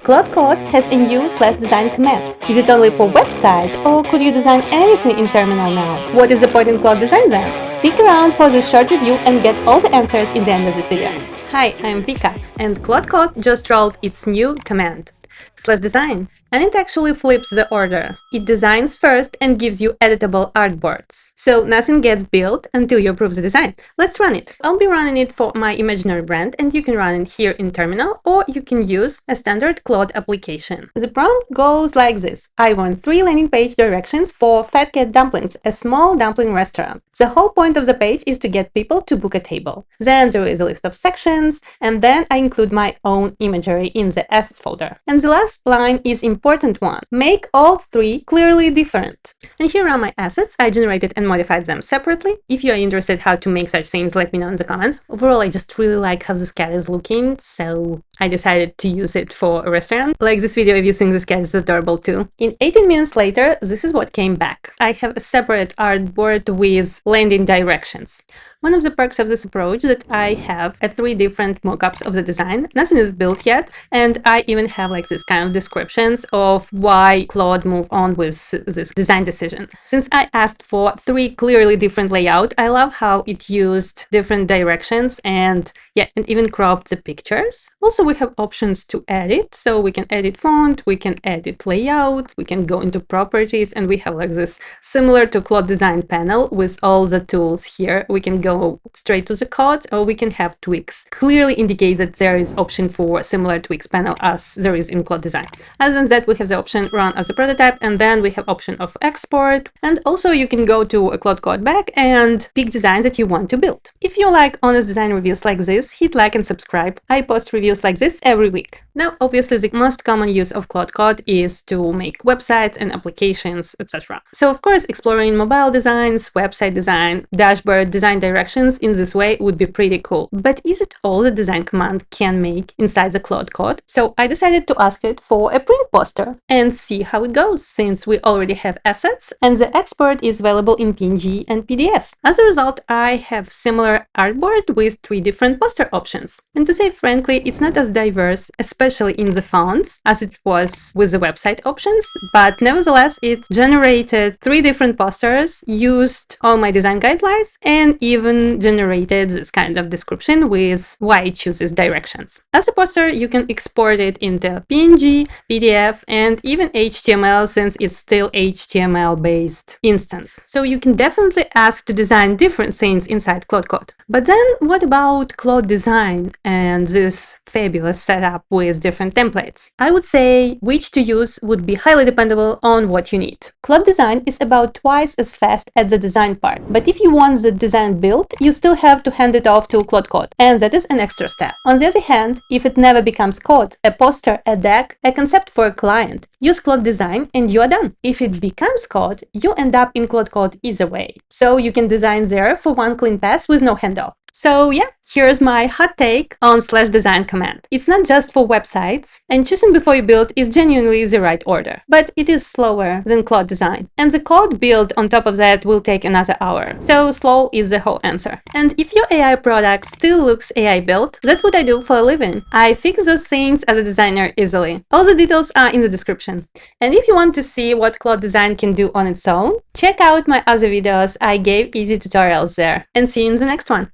Claude Code has a new /design command. Is it only for website, or could you design anything in Terminal now? What is the point in Claude Design then? Stick around for this short review and get all the answers in the end of this video. Hi, I'm Vika, and Claude Code just rolled its new command, /design, and it actually flips the order. It designs first and gives you editable artboards. So nothing gets built until you approve the design. Let's run it. I'll be running it for my imaginary brand, and you can run it here in Terminal, or you can use a standard Claude application. The prompt goes like this. I want 3 landing page directions for Fat Cat Dumplings, a small dumpling restaurant. The whole point of the page is to get people to book a table. Then there is a list of sections, and then I include my own imagery in the assets folder. And the last line is important one. Make all 3 clearly different. And here are my assets. I generated and modified them separately. If you are interested how to make such things, let me know in the comments. Overall, I just really like how this cat is looking, so I decided to use it for a restaurant. Like this video if you think this cat is adorable too. In 18 minutes later, this is what came back. I have a separate artboard with landing directions. One of the perks of this approach that I have 3 different mockups of the design. Nothing is built yet, and I even have like this kind of descriptions of why Claude moved on with this design decision. Since I asked for 3 clearly different layout, I love how it used different directions and even cropped the pictures. Also, we have options to edit, so we can edit font, we can edit layout, we can go into properties, and we have like this similar to Claude Design panel with all the tools here. We can go straight to the code, or we can have tweaks. Clearly indicate that there is option for similar tweaks panel as there is in Claude Design. Other than that, we have the option run as a prototype, and then we have option of export. And also you can go to a Claude Code back and pick design that you want to build. If you like honest design reviews like this, hit like and subscribe. I post reviews like this every week. Now, obviously, the most common use of Claude Code is to make websites and applications, etc. So, of course, exploring mobile designs, website design, dashboard design directions in this way would be pretty cool. But is it all the design command can make inside the Claude Code? So I decided to ask it for a print poster and see how it goes, since we already have assets and the export is available in PNG and PDF. As a result, I have similar artboard with 3 different poster options. And to say frankly, it's not as diverse, especially in the fonts, as it was with the website options, but nevertheless, it generated 3 different posters, used all my design guidelines, and even generated this kind of description with why it chooses directions. As a poster, you can export it into PNG, PDF, and even HTML, since it's still HTML-based instance. So you can definitely ask to design different things inside Claude Code. But then what about Claude Design and this fabulous setup with different templates? I would say which to use would be highly dependable on what you need. Claude Design is about twice as fast as the design part, but if you want the design built, you still have to hand it off to Claude Code, and that is an extra step. On the other hand, if it never becomes code, a poster, a deck, a concept for a client, use Claude Design and you are done. If it becomes code, you end up in Claude Code either way. So you can design there for one clean pass with no handoff. So yeah, here's my hot take on /design command. It's not just for websites, and choosing before you build is genuinely the right order. But it is slower than Claude Design, and the code build on top of that will take another hour. So slow is the whole answer. And if your AI product still looks AI built, that's what I do for a living. I fix those things as a designer easily. All the details are in the description. And if you want to see what Claude Design can do on its own, check out my other videos. I gave easy tutorials there. And see you in the next one.